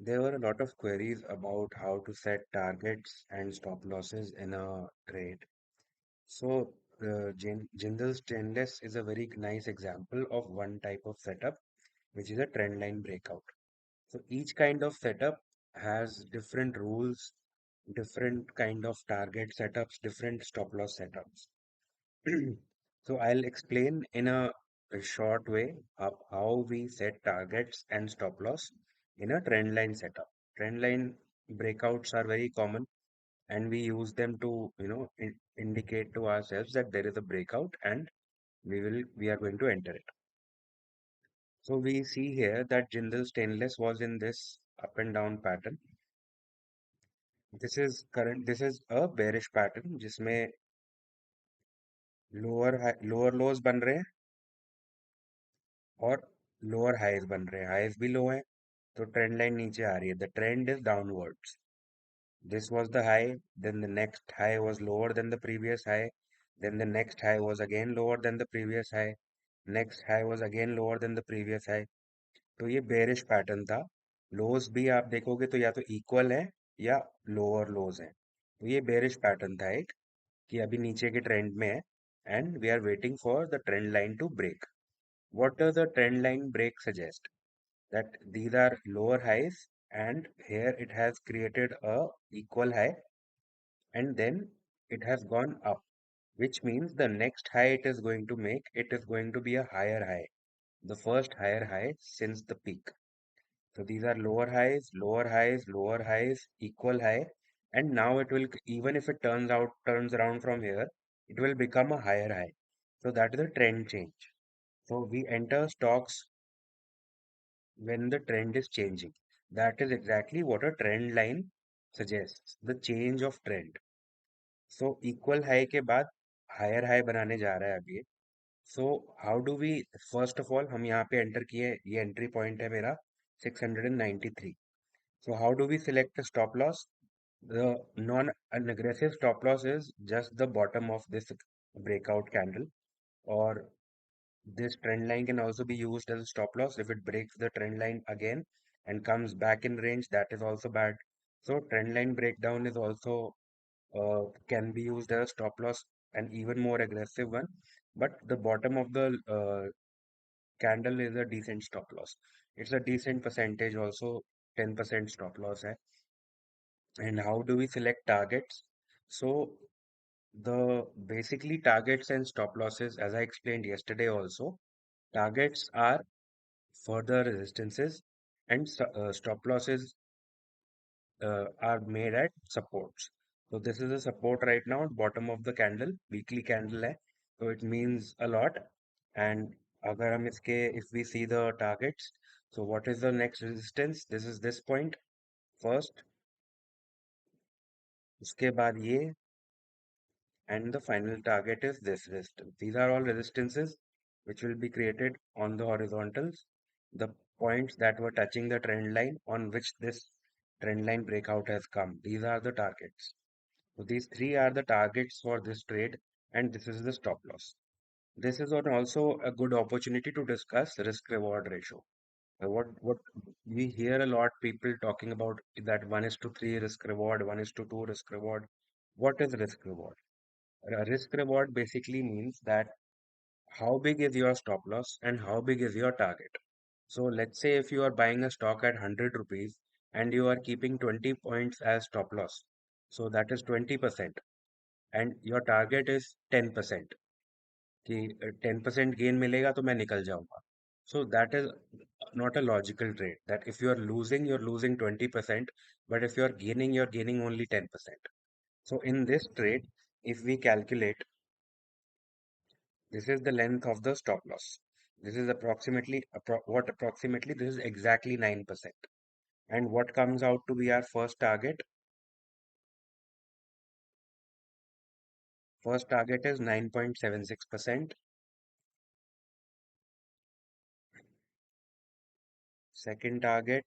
There were a lot of queries about how to set targets and stop losses in a trade. So, Jindal Stainless is a very nice example of one type of setup, which is a trend line breakout. So, each kind of setup has different rules, different kind of target setups, different stop loss setups. So, I'll explain in a short way how we set targets and stop loss in a trend line setup. Trend line breakouts are very common and we use them to indicate to ourselves that there is a breakout and we are going to enter it. So we see here that Jindal Stainless was in this up and down pattern. This is a bearish pattern जिसमें lower लोज बन रहे हैं और lower highs बन रहे हैं, highs भी लो है, तो ट्रेंड लाइन नीचे आ रही है, the trend is downwards. This was the high, then the next high was lower than the previous high, then the next high was again lower than the previous high, next high was again lower than the previous high. तो ये bearish pattern था. लोज भी आप देखोगे तो या तो equal है या लोअर लोज है, तो ये बेरिश पैटर्न था एक, कि अभी नीचे के ट्रेंड में है and we are waiting for the trend line to break. What does the trend line break suggest? That these are lower highs and here it has created a equal high and then it has gone up, which means the next high it is going to make, it is going to be a higher high, the first higher high since the peak. So these are lower highs, lower highs, lower highs, equal high, and now it will, even if it turns around from here, it will become a higher high. So that is a trend change. So we enter stocks when the trend is changing. That is exactly what a trend line suggests, the change of trend. So equal high के बाद higher high बनाने जा रहा है अभी. So how do we, first of all हम यहाँ पे एंटर किए, ये एंट्री पॉइंट है मेरा 693. So how do we select stop loss? The non an aggressive stop loss is just the bottom of this breakout candle, or this trend line can also be used as a stop loss. If it breaks the trend line again and comes back in range, that is also bad. So trend line breakdown is also can be used as a stop loss, an even more aggressive one. But the bottom of the candle is a decent stop loss. It's a decent percentage also, 10% stop loss hai. And how do we select targets? So the basically targets and stop losses, as I explained yesterday also, targets are further resistances and stop losses are made at supports. So this is a support right now at bottom of the candle, weekly candle है, so it means a lot. And अगर हम इसके, if we see the targets, so what is the next resistance? This is this point first, उसके बाद ये, and the final target is this resistance. These are all resistances which will be created on the horizontals, the points that were touching the trend line on which this trend line breakout has come. These are the targets. So these three are the targets for this trade, and this is the stop loss. This is also a good opportunity to discuss risk reward ratio. What we hear a lot people talking about that 1:3 risk reward, 1:2 risk reward. What is risk reward? A risk reward basically means that how big is your stop loss and how big is your target. So let's say if you are buying a stock at 100 rupees and you are keeping 20 points as stop loss, so that is 20%, and your target is 10%, कि 10% gain मिलेगा तो मैं निकल जाऊंगा. So that is not a logical trade, that if you are losing, you're losing 20%, but if you are gaining, you're gaining only 10%. So in this trade, if we calculate, this is the length of the stop loss. This is approximately, this is exactly 9%. And what comes out to be our first target? First target is 9.76%. Second target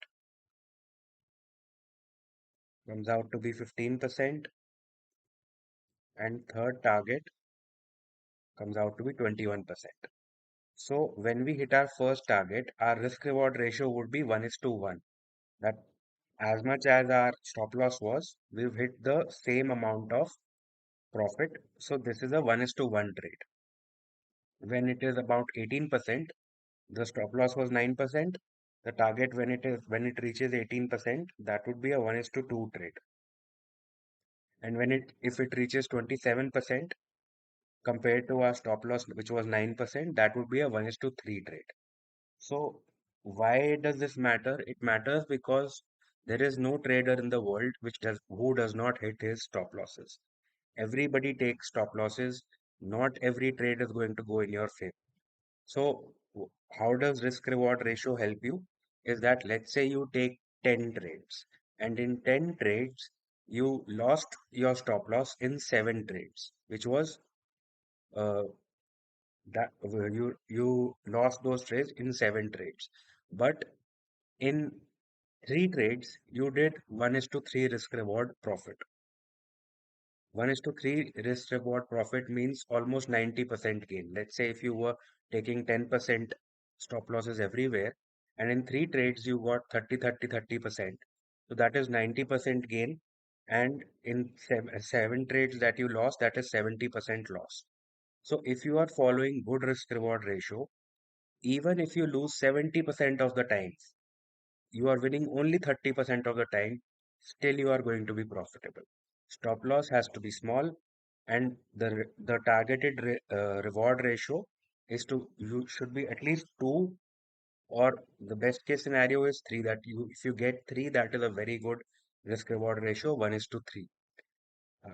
comes out to be 15%. And third target comes out to be 21%. So when we hit our first target, our risk reward ratio would be 1:1. That as much as our stop loss was, we've hit the same amount of profit. So this is a 1 is to 1 trade. When it is about 18%, the stop loss was 9%. The target when it reaches 18%, that would be a 1 is to 2 trade. And when it if it reaches 27% compared to our stop loss, which was 9%, that would be a 1 is to 3 trade. So why does this matter? It matters because there is no trader in the world who does not hit his stop losses. Everybody takes stop losses. Not every trade is going to go in your favor. So how does risk reward ratio help you? Is that let's say you take 10 trades and in 10 trades you lost your stop loss in 7 trades, which was uh, you lost those trades in 7 trades. But in 3 trades you did 1 is to 3 risk reward profit. 1 is to 3 risk reward profit means almost 90% gain. Let's say if you were taking 10% stop losses everywhere, and in 3 trades you got 30%. So that is 90% gain. And in 7 trades that you lost, that is 70% loss. So if you are following good risk reward ratio, even if you lose 70% of the time, you are winning only 30% of the time, still you are going to be profitable. Stop loss has to be small, and the targeted reward ratio is to you should be at least 2, or the best case scenario is 3. That you if you get 3, that is a very good risk reward ratio, 1 is to 3. Uh,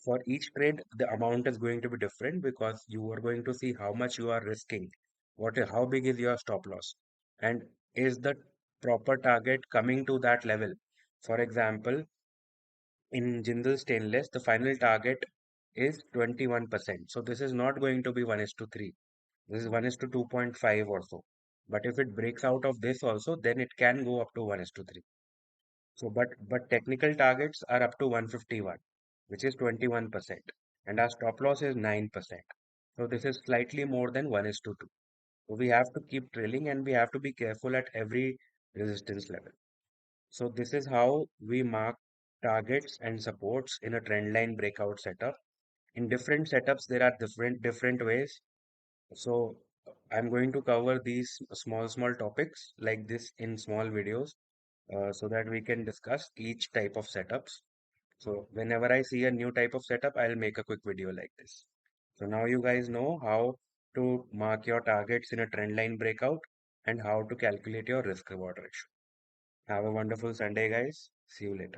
for each trade, the amount is going to be different because you are going to see how much you are risking, how big is your stop loss, and is the proper target coming to that level. For example, in Jindal Stainless, the final target is 21%. So this is not going to be 1 is to 3. This is 1 is to 2.5 or so. But if it breaks out of this also, then it can go up to 1 is to 3. So, but technical targets are up to 151, which is 21%, and our stop loss is 9%. So this is slightly more than 1 is to 2. So we have to keep drilling and we have to be careful at every resistance level. So this is how we mark targets and supports in a trend line breakout setup. In different setups, there are different ways. So I'm going to cover these small topics like this in small videos so that we can discuss each type of setups. So whenever I see a new type of setup, I'll make a quick video like this. So now you guys know how to mark your targets in a trend line breakout and how to calculate your risk reward ratio. Have a wonderful Sunday, guys. See you later.